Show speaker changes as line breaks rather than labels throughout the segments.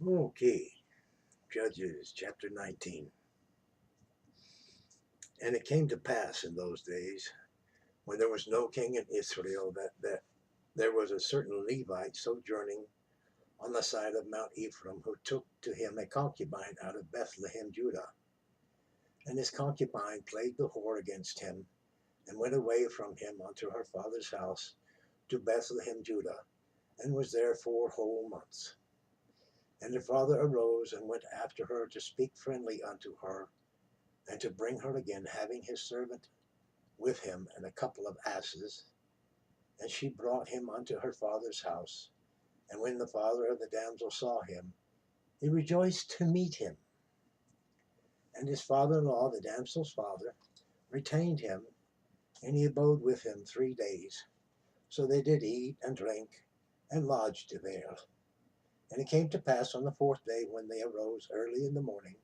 Okay, Judges chapter 19. And it came to pass in those days, when there was no king in Israel, that there was a certain Levite sojourning on the side of Mount Ephraim, who took to him a concubine out of Bethlehem, Judah. And his concubine played the whore against him, and went away from him unto her father's house to Bethlehem, Judah, and was there 4 whole months. And her father arose and went after her to speak friendly unto her, and to bring her again, having his servant with him and a couple of asses. And she brought him unto her father's house. And when the father of the damsel saw him, he rejoiced to meet him. And his father-in-law, the damsel's father, retained him, and he abode with him 3 days. So they did eat and drink, and lodged there. And it came to pass on the 4th day, when they arose early in the morning,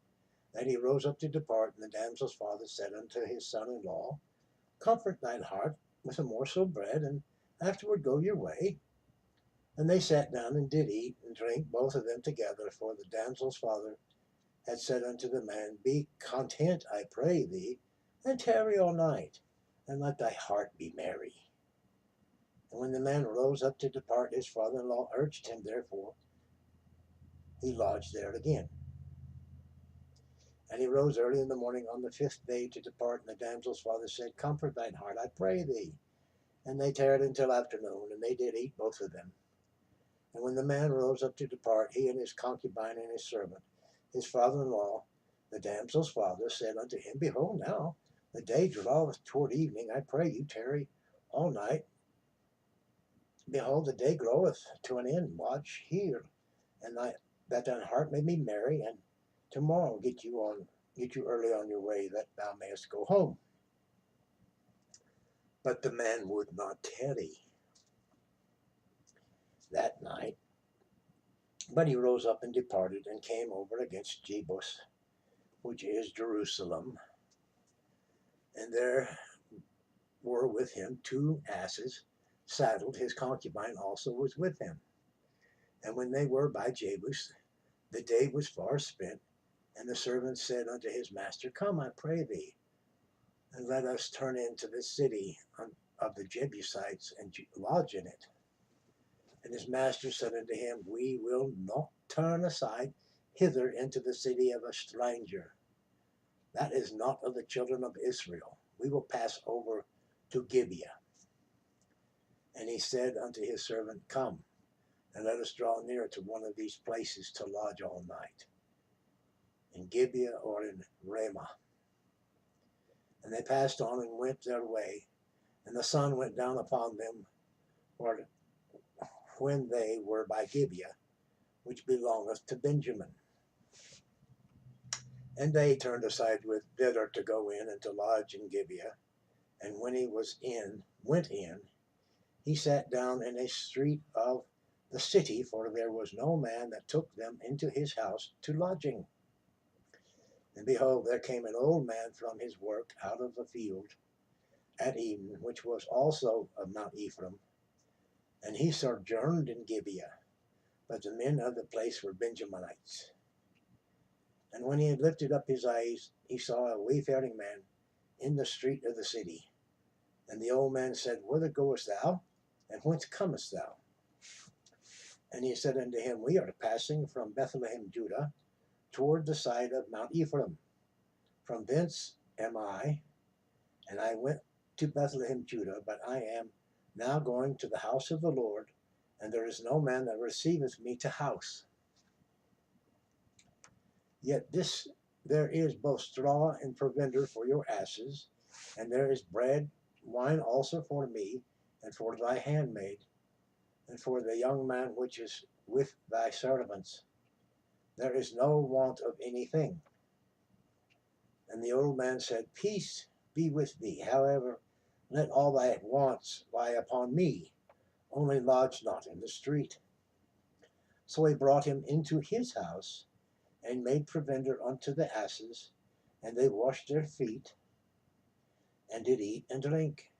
that he rose up to depart. And the damsel's father said unto his son-in-law, Comfort thine heart with a morsel of bread, and afterward go your way. And they sat down and did eat and drink, both of them together. For the damsel's father had said unto the man, Be content, I pray thee, and tarry all night, and let thy heart be merry. And when the man rose up to depart, his father-in-law urged him, therefore he lodged there again. And he rose early in the morning on the 5th day to depart. And the damsel's father said, Comfort thine heart, I pray thee. And they tarried until afternoon, and they did eat, both of them. And when the man rose up to depart, he and his concubine and his servant, his father-in-law, the damsel's father, said unto him, Behold, now the day draweth toward evening. I pray you, tarry all night. Behold, the day groweth to an end. Watch here, and that thine heart may be merry, and tomorrow get you early on your way, that thou mayest go home. But the man would not tarry that night, but he rose up and departed, and came over against Jebus, which is Jerusalem. And there were with him 2 asses saddled. His concubine also was with him. And when they were by Jebus, the day was far spent. And the servant said unto his master, Come, I pray thee, and let us turn into the city of the Jebusites, and lodge in it. And his master said unto him, We will not turn aside hither into the city of a stranger. That is not of the children of Israel. We will pass over to Gibeah. And he said unto his servant, Come, and let us draw near to one of these places to lodge all night, in Gibeah or in Ramah. And they passed on and went their way, and the sun went down upon them when they were by Gibeah, which belongeth to Benjamin. And they turned aside with thither to go in and to lodge in Gibeah. And when he went in, he sat down in a street of the city, for there was no man that took them into his house to lodging. And behold, there came an old man from his work out of the field at Eden, which was also of Mount Ephraim, and he sojourned in Gibeah. But the men of the place were Benjaminites. And when he had lifted up his eyes, he saw a wayfaring man in the street of the city. And the old man said, Whither goest thou, and whence comest thou? And he said unto him, We are passing from Bethlehem, Judah, toward the side of Mount Ephraim. From thence am I, and I went to Bethlehem, Judah, but I am now going to the house of the Lord, and there is no man that receiveth me to house. Yet there is both straw and provender for your asses, and there is bread, wine also for me, and for thy handmaid, and for the young man which is with thy servants. There is no want of anything. And the old man said, Peace be with thee. However, let all thy wants lie upon me, only lodge not in the street. So he brought him into his house, and made provender unto the asses, and they washed their feet, and did eat and drink.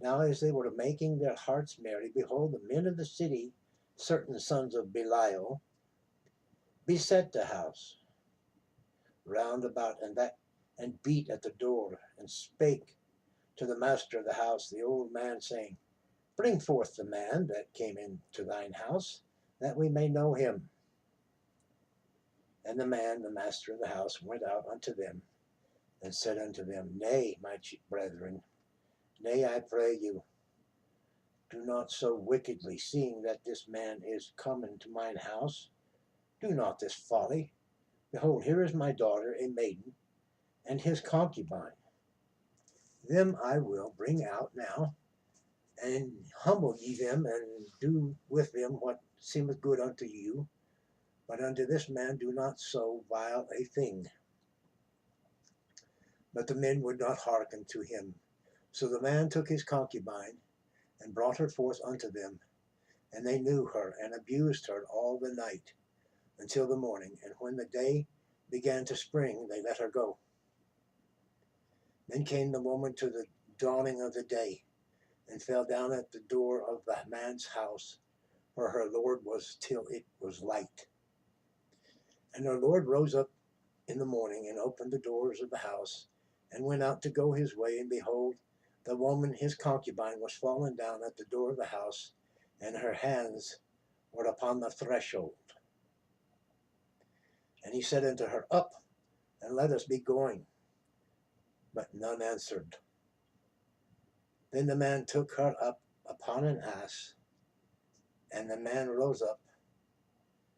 Now as they were making their hearts merry, behold, the men of the city, certain sons of Belial, beset the house round about, and beat at the door, and spake to the master of the house, the old man, saying, Bring forth the man that came into thine house, that we may know him. And the man, the master of the house, went out unto them, and said unto them, Nay, my brethren, nay, I pray you, do not so wickedly, seeing that this man is come into mine house. Do not this folly. Behold, here is my daughter, a maiden, and his concubine. Them I will bring out now, and humble ye them, and do with them what seemeth good unto you. But unto this man do not so vile a thing. But the men would not hearken to him. So the man took his concubine, and brought her forth unto them. And they knew her, and abused her all the night, until the morning. And when the day began to spring, they let her go. Then came the woman to the dawning of the day, and fell down at the door of the man's house, where her Lord was, till it was light. And her Lord rose up in the morning, and opened the doors of the house, and went out to go his way. And behold, the woman his concubine was fallen down at the door of the house, and her hands were upon the threshold. And he said unto her, Up, and let us be going. But none answered. Then the man took her up upon an ass, and the man rose up,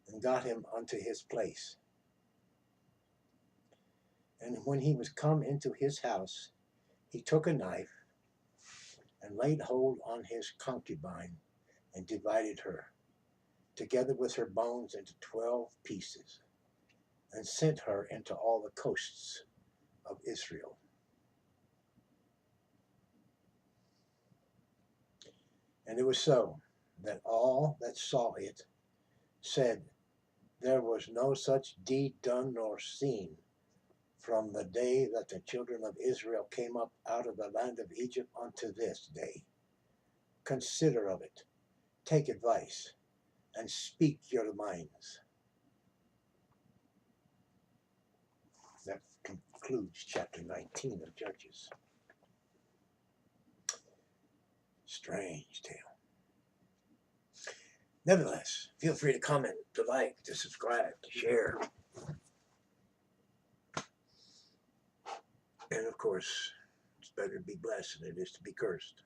and got him unto his place. And when he was come into his house, he took a knife, and laid hold on his concubine, and divided her, together with her bones, into 12 pieces, and sent her into all the coasts of Israel. And it was so, that all that saw it said, There was no such deed done nor seen, from the day that the children of Israel came up out of the land of Egypt unto this day. Consider of it, take advice, and speak your minds. That concludes chapter 19 of Judges. Strange tale. Nevertheless, feel free to comment, to like, to subscribe, to share. And of course, it's better to be blessed than it is to be cursed.